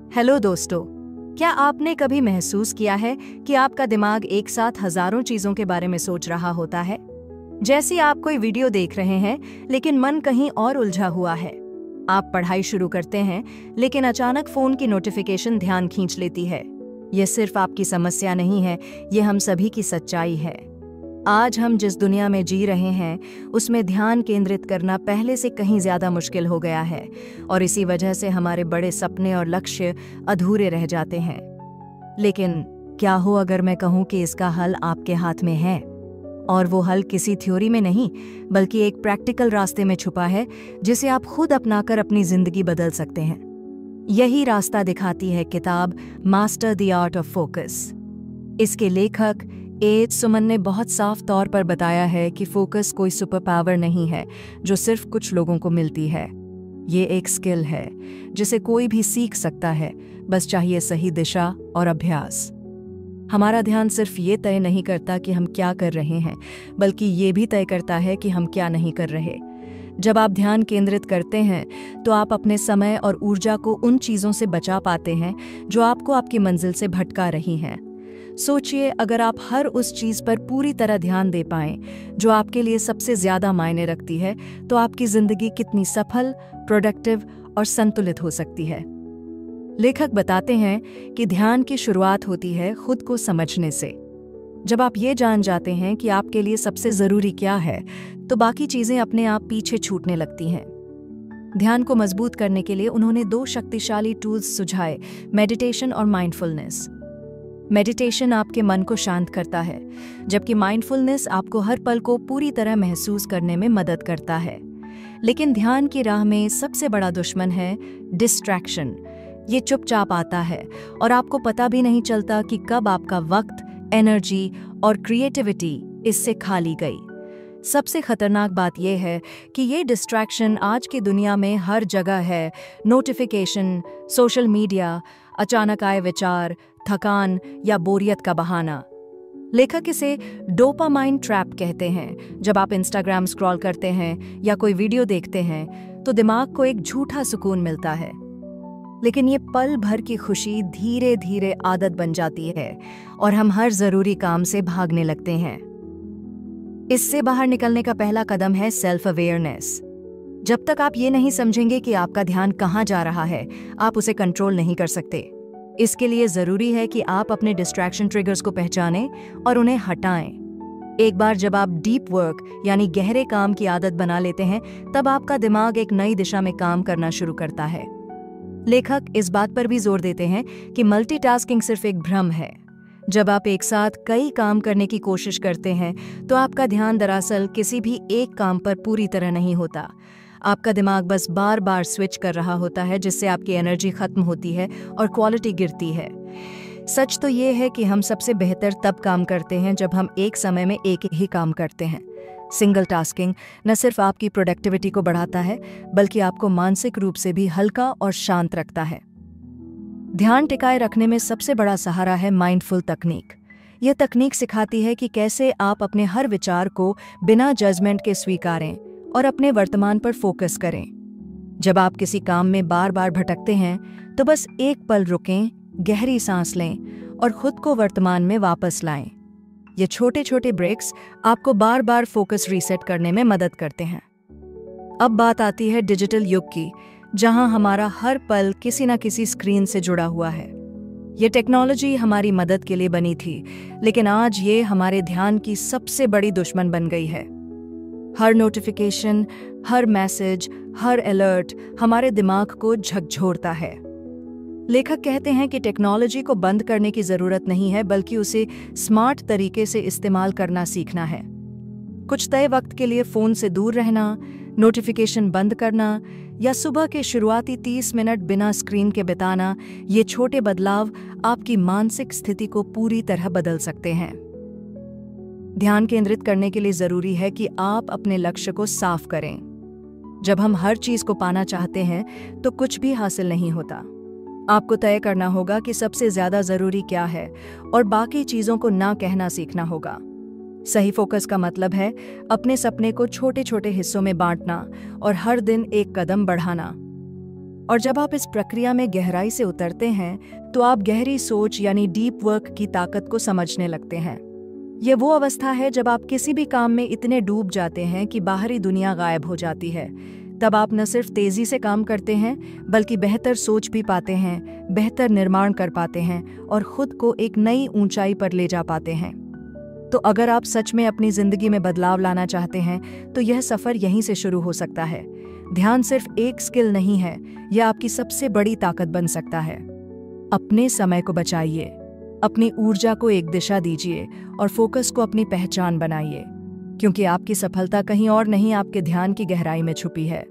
Hello दोस्तों, क्या आपने कभी महसूस किया है कि आपका दिमाग एक साथ हजारों चीजों के बारे में सोच रहा होता है? जैसे आप कोई वीडियो देख रहे हैं लेकिन मन कहीं और उलझा हुआ है। आप पढ़ाई शुरू करते हैं लेकिन अचानक फोन की नोटिफिकेशन ध्यान खींच लेती है। यह सिर्फ आपकी समस्या नहीं है, ये हम सभी की सच्चाई है। आज हम जिस दुनिया में जी रहे हैं उसमें ध्यान केंद्रित करना पहले से कहीं ज्यादा मुश्किल हो गया है और इसी वजह से हमारे बड़े सपने और लक्ष्य अधूरे रह जाते हैं। लेकिन क्या हो अगर मैं कहूँ कि इसका हल आपके हाथ में है, और वो हल किसी थ्योरी में नहीं बल्कि एक प्रैक्टिकल रास्ते में छुपा है जिसे आप खुद अपनाकर अपनी जिंदगी बदल सकते हैं। यही रास्ता दिखाती है किताब master the art of focus. इसके लेखक एच सुमन ने बहुत साफ तौर पर बताया है कि फोकस कोई सुपर पावर नहीं है जो सिर्फ कुछ लोगों को मिलती है। ये एक स्किल है जिसे कोई भी सीख सकता है, बस चाहिए सही दिशा और अभ्यास। हमारा ध्यान सिर्फ ये तय नहीं करता कि हम क्या कर रहे हैं, बल्कि ये भी तय करता है कि हम क्या नहीं कर रहे। जब आप ध्यान केंद्रित करते हैं तो आप अपने समय और ऊर्जा को उन चीज़ों से बचा पाते हैं जो आपको आपकी मंजिल से भटका रही हैं। सोचिए, अगर आप हर उस चीज़ पर पूरी तरह ध्यान दे पाएं जो आपके लिए सबसे ज़्यादा मायने रखती है, तो आपकी ज़िंदगी कितनी सफल, प्रोडक्टिव और संतुलित हो सकती है। लेखक बताते हैं कि ध्यान की शुरुआत होती है खुद को समझने से। जब आप ये जान जाते हैं कि आपके लिए सबसे ज़रूरी क्या है, तो बाकी चीज़ें अपने आप पीछे छूटने लगती हैं। ध्यान को मजबूत करने के लिए उन्होंने 2 शक्तिशाली टूल्स सुझाए, मेडिटेशन और माइंडफुलनेस। मेडिटेशन आपके मन को शांत करता है, जबकि माइंडफुलनेस आपको हर पल को पूरी तरह महसूस करने में मदद करता है। लेकिन ध्यान की राह में सबसे बड़ा दुश्मन है डिस्ट्रैक्शन। ये चुपचाप आता है और आपको पता भी नहीं चलता कि कब आपका वक्त, एनर्जी और क्रिएटिविटी इससे खाली गई। सबसे खतरनाक बात यह है कि ये डिस्ट्रैक्शन आज की दुनिया में हर जगह है। नोटिफिकेशन, सोशल मीडिया, अचानक आए विचार, थकान या बोरियत का बहाना। लेखक इसे डोपामाइन ट्रैप कहते हैं। जब आप इंस्टाग्राम स्क्रॉल करते हैं या कोई वीडियो देखते हैं तो दिमाग को एक झूठा सुकून मिलता है, लेकिन ये पल भर की खुशी धीरे धीरे आदत बन जाती है और हम हर जरूरी काम से भागने लगते हैं। इससे बाहर निकलने का पहला कदम है सेल्फ अवेयरनेस। जब तक आप ये नहीं समझेंगे कि आपका ध्यान कहाँ जा रहा है, आप उसे कंट्रोल नहीं कर सकते। इसके लिए जरूरी है कि आप अपने डिस्ट्रैक्शन ट्रिगर्स को पहचानें और उन्हें हटाएं। एक बार जब आप डीप वर्क यानी गहरे काम की आदत बना लेते हैं, तब आपका दिमाग एक नई दिशा में काम करना शुरू करता है। लेखक इस बात पर भी जोर देते हैं कि मल्टीटास्किंग सिर्फ एक भ्रम है। जब आप एक साथ कई काम करने की कोशिश करते हैं तो आपका ध्यान दरअसल किसी भी एक काम पर पूरी तरह नहीं होता। आपका दिमाग बस बार बार स्विच कर रहा होता है, जिससे आपकी एनर्जी खत्म होती है और क्वालिटी गिरती है। सच तो ये है कि हम सबसे बेहतर तब काम करते हैं जब हम एक समय में एक ही काम करते हैं। सिंगल टास्किंग न सिर्फ आपकी प्रोडक्टिविटी को बढ़ाता है, बल्कि आपको मानसिक रूप से भी हल्का और शांत रखता है। ध्यान टिकाए रखने में सबसे बड़ा सहारा है माइंडफुल तकनीक। यह तकनीक सिखाती है कि कैसे आप अपने हर विचार को बिना जजमेंट के स्वीकारें और अपने वर्तमान पर फोकस करें। जब आप किसी काम में बार बार भटकते हैं तो बस एक पल रुकें, गहरी सांस लें और खुद को वर्तमान में वापस लाएं। ये छोटे छोटे ब्रेक्स आपको बार बार फोकस रीसेट करने में मदद करते हैं। अब बात आती है डिजिटल युग की, जहां हमारा हर पल किसी न किसी स्क्रीन से जुड़ा हुआ है। ये टेक्नोलॉजी हमारी मदद के लिए बनी थी, लेकिन आज ये हमारे ध्यान की सबसे बड़ी दुश्मन बन गई है। हर नोटिफिकेशन, हर मैसेज, हर अलर्ट हमारे दिमाग को झकझोरता है। लेखक कहते हैं कि टेक्नोलॉजी को बंद करने की जरूरत नहीं है, बल्कि उसे स्मार्ट तरीके से इस्तेमाल करना सीखना है। कुछ तय वक्त के लिए फोन से दूर रहना, नोटिफिकेशन बंद करना या सुबह के शुरुआती 30 मिनट बिना स्क्रीन के बिताना, ये छोटे बदलाव आपकी मानसिक स्थिति को पूरी तरह बदल सकते हैं। ध्यान केंद्रित करने के लिए जरूरी है कि आप अपने लक्ष्य को साफ करें। जब हम हर चीज को पाना चाहते हैं तो कुछ भी हासिल नहीं होता। आपको तय करना होगा कि सबसे ज्यादा जरूरी क्या है और बाकी चीजों को ना कहना सीखना होगा। सही फोकस का मतलब है अपने सपने को छोटे छोटे हिस्सों में बांटना और हर दिन एक कदम बढ़ाना। और जब आप इस प्रक्रिया में गहराई से उतरते हैं तो आप गहरी सोच यानी डीप वर्क की ताकत को समझने लगते हैं। ये वो अवस्था है जब आप किसी भी काम में इतने डूब जाते हैं कि बाहरी दुनिया गायब हो जाती है। तब आप न सिर्फ तेजी से काम करते हैं बल्कि बेहतर सोच भी पाते हैं, बेहतर निर्माण कर पाते हैं और खुद को एक नई ऊंचाई पर ले जा पाते हैं। तो अगर आप सच में अपनी जिंदगी में बदलाव लाना चाहते हैं तो यह सफर यहीं से शुरू हो सकता है। ध्यान सिर्फ एक स्किल नहीं है, यह आपकी सबसे बड़ी ताकत बन सकता है। अपने समय को बचाइए, अपनी ऊर्जा को एक दिशा दीजिए और फोकस को अपनी पहचान बनाइए, क्योंकि आपकी सफलता कहीं और नहीं, आपके ध्यान की गहराई में छुपी है।